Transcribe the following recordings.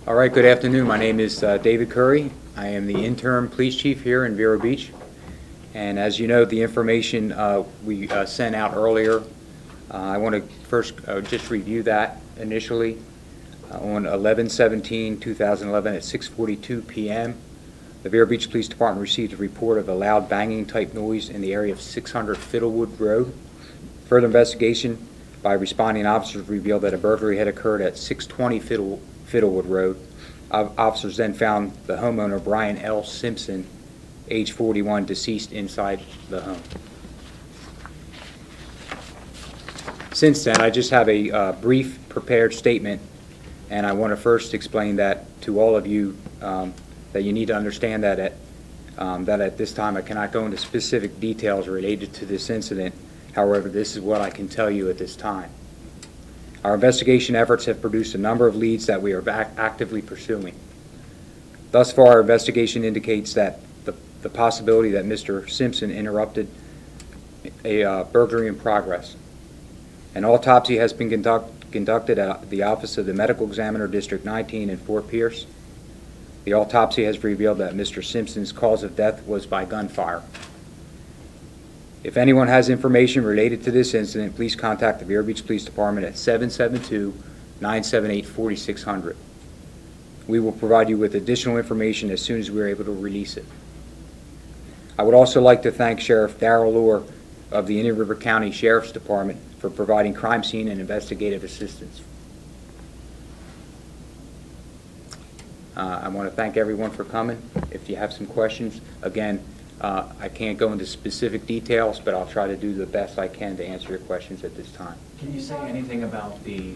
All right, good afternoon. My name is David Currey. I am the interim police chief here in Vero Beach. And as you know, the information we sent out earlier, I want to first just review that initially. On 11/17/2011 at 6:42 p.m., the Vero Beach Police Department received a report of a loud banging type noise in the area of 600 Fiddlewood Road. Further investigation by responding officers revealed that a burglary had occurred at 620 Fiddlewood Road. Officers then found the homeowner, Brian L. Simpson, age 41, deceased inside the home. Since then, I just have a brief prepared statement, and I want to first explain that to all of you, that you need to understand that at this time I cannot go into specific details related to this incident. However, this is what I can tell you at this time. Our investigation efforts have produced a number of leads that we are actively pursuing. Thus far, our investigation indicates that the possibility that Mr. Simpson interrupted a burglary in progress. An autopsy has been conducted at the Office of the Medical Examiner, District 19 in Fort Pierce. The autopsy has revealed that Mr. Simpson's cause of death was by gunfire. If anyone has information related to this incident, please contact the Vero Beach Police Department at 772-978-4600. We will provide you with additional information as soon as we are able to release it. I would also like to thank Sheriff Darrell Lohr of the Indian River County Sheriff's Department for providing crime scene and investigative assistance. I want to thank everyone for coming. If you have some questions, again, I can't go into specific details, but I'll try to do the best I can to answer your questions at this time. Can you say anything about the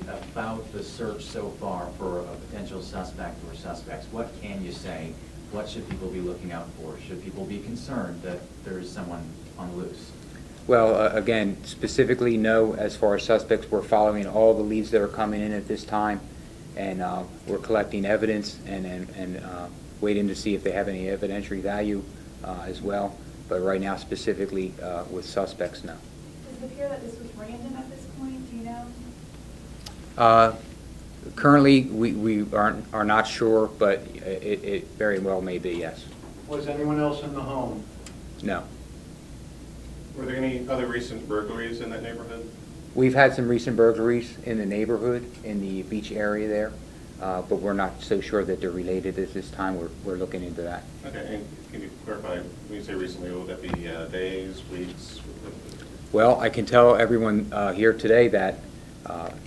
search so far for a potential suspect or suspects? What can you say? What should people be looking out for? Should people be concerned that there is someone on the loose? Well, again, specifically, no. As far as suspects, we're following all the leads that are coming in at this time, and we're collecting evidence and waiting to see if they have any evidentiary value as well. But right now, specifically with suspects, no. Does it appear that this was random at this point? Do you know? Currently, we are not sure, but it very well may be, yes. Was anyone else in the home? No. Were there any other recent burglaries in that neighborhood? We've had some recent burglaries in the neighborhood, in the beach area there, but we're not so sure that they're related at this time. We're looking into that. Okay, and can you clarify, when you say recently, will that be days, weeks? Well, I can tell everyone here today that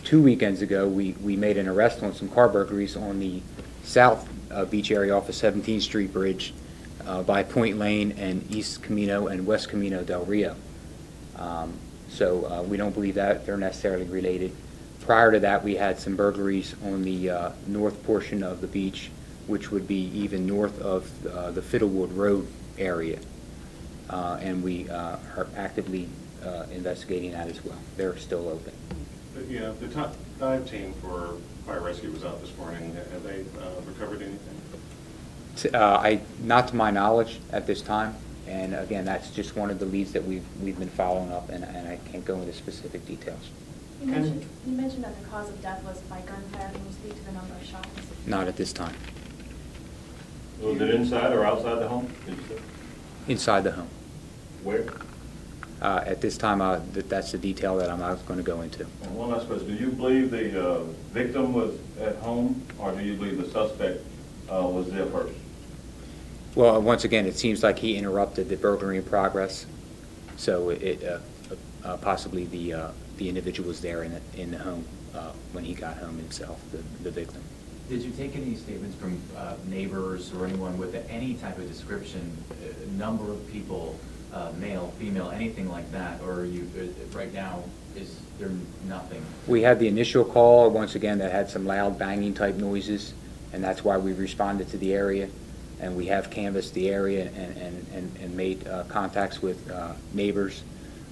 2 weekends ago, we made an arrest on some car burglaries on the south beach area off of 17th Street Bridge by Point Lane and East Camino and West Camino del Rio. So we don't believe that they're necessarily related. Prior to that, we had some burglaries on the north portion of the beach, which would be even north of the Fiddlewood Road area. And we are actively investigating that as well. They're still open. Yeah, the top dive team for fire rescue was out this morning. Have they recovered anything? Not to my knowledge at this time. And again, that's just one of the leads that we've been following up, and I can't go into specific details. You mentioned that the cause of death was by gunfire. Can you speak to the number of shots? Not at this time. Was it inside or outside the home? Inside the home. Where? At this time, that's the detail that I'm not going to go into. And one last question. Do you believe the victim was at home, or do you believe the suspect was there first? Well, once again, it seems like he interrupted the burglary in progress, so possibly the individual was there in the home when he got home himself, the victim. Did you take any statements from neighbors or anyone with any type of description, number of people, male, female, anything like that, or are you right now is there nothing? We had the initial call once again that had some loud banging type noises, and that's why we responded to the area. And we have canvassed the area and made contacts with neighbors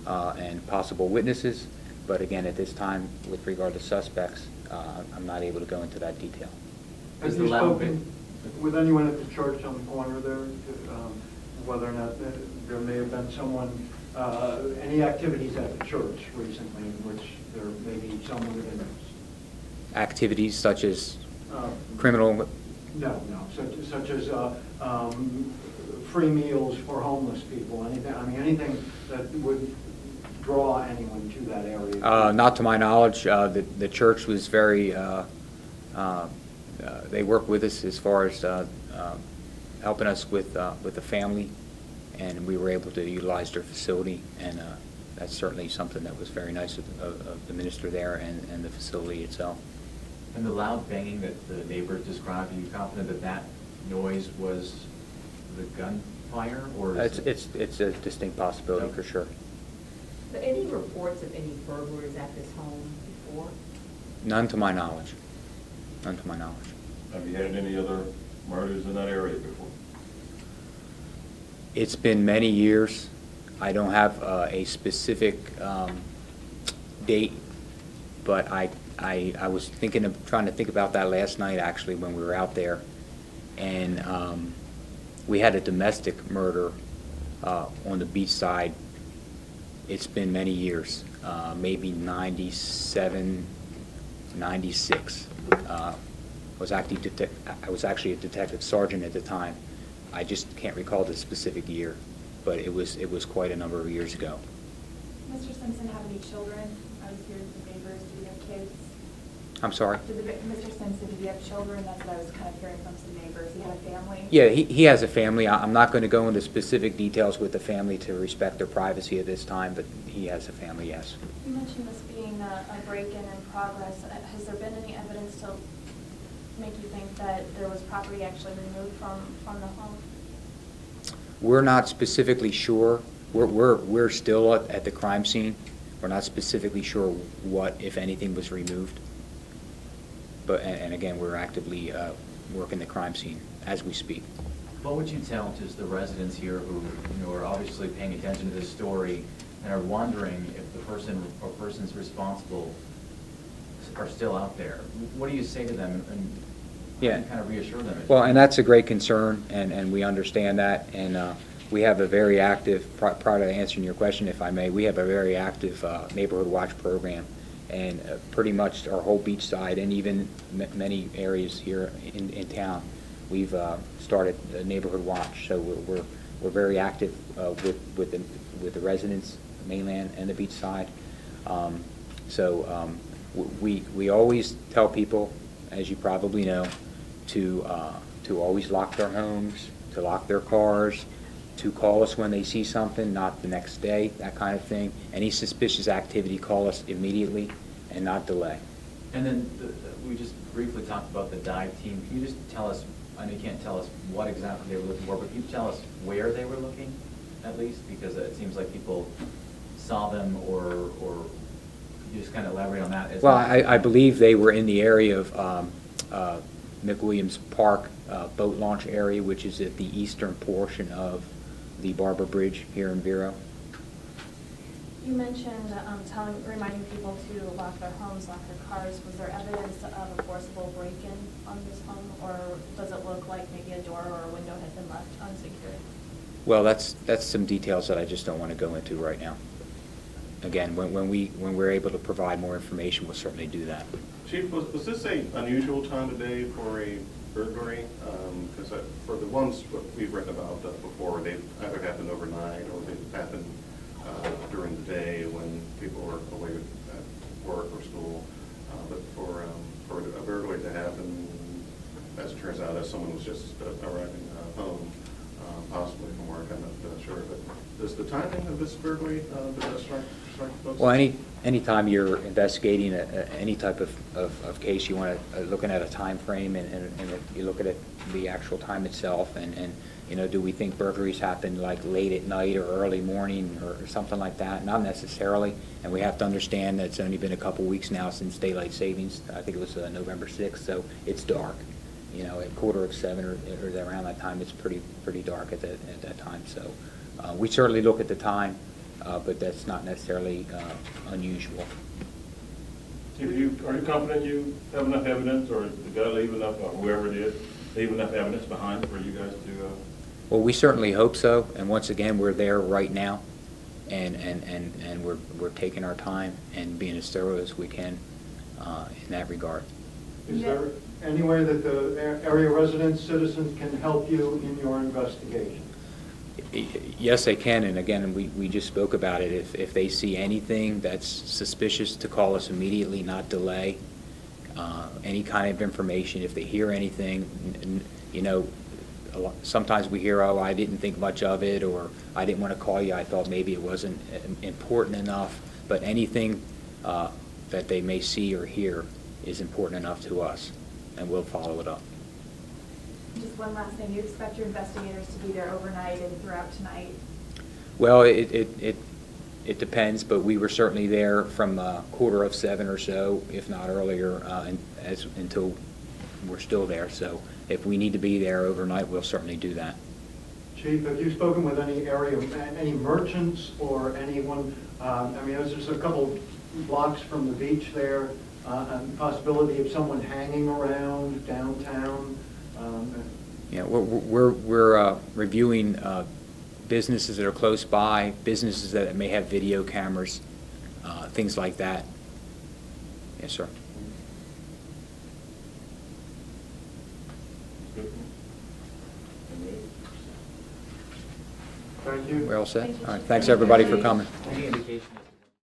and possible witnesses. But again, at this time, with regard to suspects, I'm not able to go into that detail. Have you spoken with anyone at the church on the corner there, whether or not there may have been someone, any activities at the church recently in which there may be someone in it? Activities such as criminal No, such as free meals for homeless people, anything, I mean, anything that would draw anyone to that area? Not to my knowledge. The church was very, they worked with us as far as helping us with the family, and we were able to utilize their facility, and that's certainly something that was very nice of the minister there and the facility itself. And the loud banging that the neighbors described, are you confident that that noise was the gunfire, or is It's a distinct possibility, Okay. for sure. But any reports of any burglaries at this home before? None to my knowledge. None to my knowledge. Have you had any other murders in that area before? It's been many years. I don't have a specific date, but I was trying to think about that last night, actually, when we were out there, and we had a domestic murder on the beach side. It's been many years, maybe 97, 96. I was actually a detective sergeant at the time. I just can't recall the specific year, but it was quite a number of years ago. Mr. Simpson have any children? I was here with the neighbors. Do you have kids? I'm sorry? Mr. Simpson, did he have children? That's what I was kind of hearing from some neighbors. He had a family? Yeah, he has a family. I'm not going to go into specific details with the family to respect their privacy at this time, but he has a family, yes. You mentioned this being a break-in in progress. Has there been any evidence to make you think that there was property actually removed from the home? We're not specifically sure. We're still at the crime scene. We're not specifically sure what, if anything, was removed. But, and again, we're actively working the crime scene as we speak. What would you tell just the residents here who are obviously paying attention to this story and are wondering if the person or persons responsible are still out there? What do you say to them, and how do you kind of reassure them? Well, and that's a great concern, and we understand that, and we have a very active, prior to answering your question, if I may, we have a very active neighborhood watch program, and pretty much our whole beach side, and even many areas here in town, we've started a neighborhood watch. So we're very active with the residents, the mainland and the beach side. We always tell people, as you probably know, to always lock their homes, to lock their cars, to call us when they see something, not the next day, that kind of thing. Any suspicious activity, call us immediately and not delay. And then we just briefly talked about the dive team. Can you just tell us, I know you can't tell us what exactly they were looking for, but can you tell us where they were looking, at least? Because it seems like people saw them, or could you just kind of elaborate on that? Well, I believe they were in the area of McWilliams Park boat launch area, which is at the eastern portion of the Barber Bridge here in Vero. You mentioned reminding people to lock their homes, lock their cars. Was there evidence of a forcible break-in on this home, or does it look like maybe a door or a window had been left unsecured? Well, that's some details that I just don't want to go into right now. Again, when we're able to provide more information, we'll certainly do that. Chief, was this an unusual time of day for a burglary? Because for the ones we've written about before, they've either happened overnight or they've happened during the day when people were away at work or school. But for a burglary to happen, as it turns out, as someone was just arriving home, possibly from work, I'm not sure. But does the timing of this burglary strike folks? Well, anytime you're investigating any type of case, you want to looking at a time frame, and you look at it, the actual time itself, and do we think burglaries happen like late at night or early morning or something like that? Not necessarily, and we have to understand that it's only been a couple weeks now since daylight savings. I think it was November 6th, so it's dark. At 6:45 or around that time, it's pretty dark at that time. So we certainly look at the time, but that's not necessarily unusual. Are you confident you have enough evidence, or the guy leave enough, or whoever it is, leave enough evidence behind for you guys to? Well, we certainly hope so. And once again, we're there right now, and we're taking our time and being as thorough as we can in that regard. Is there any way that the area residents, citizens can help you in your investigation? Yes, they can, and again, we just spoke about it. If they see anything that's suspicious, to call us immediately, not delay. Any kind of information, if they hear anything, you know, sometimes we hear, oh, I didn't think much of it, or I didn't want to call you, I thought maybe it wasn't important enough. But anything that they may see or hear is important enough to us, and we'll follow it up. Just one last thing, you expect your investigators to be there overnight and throughout tonight? Well, it depends, but we were certainly there from 7:15 or so, if not earlier, until we're still there. So if we need to be there overnight, we'll certainly do that. Chief, have you spoken with any merchants or anyone? I mean, there's just a couple blocks from the beach there, and possibility of someone hanging around downtown. Yeah, we're reviewing businesses that are close by, businesses that may have video cameras, things like that. Yes, sir. Thank you. We're all set? Thank you. All right, thanks everybody for coming. Any indication as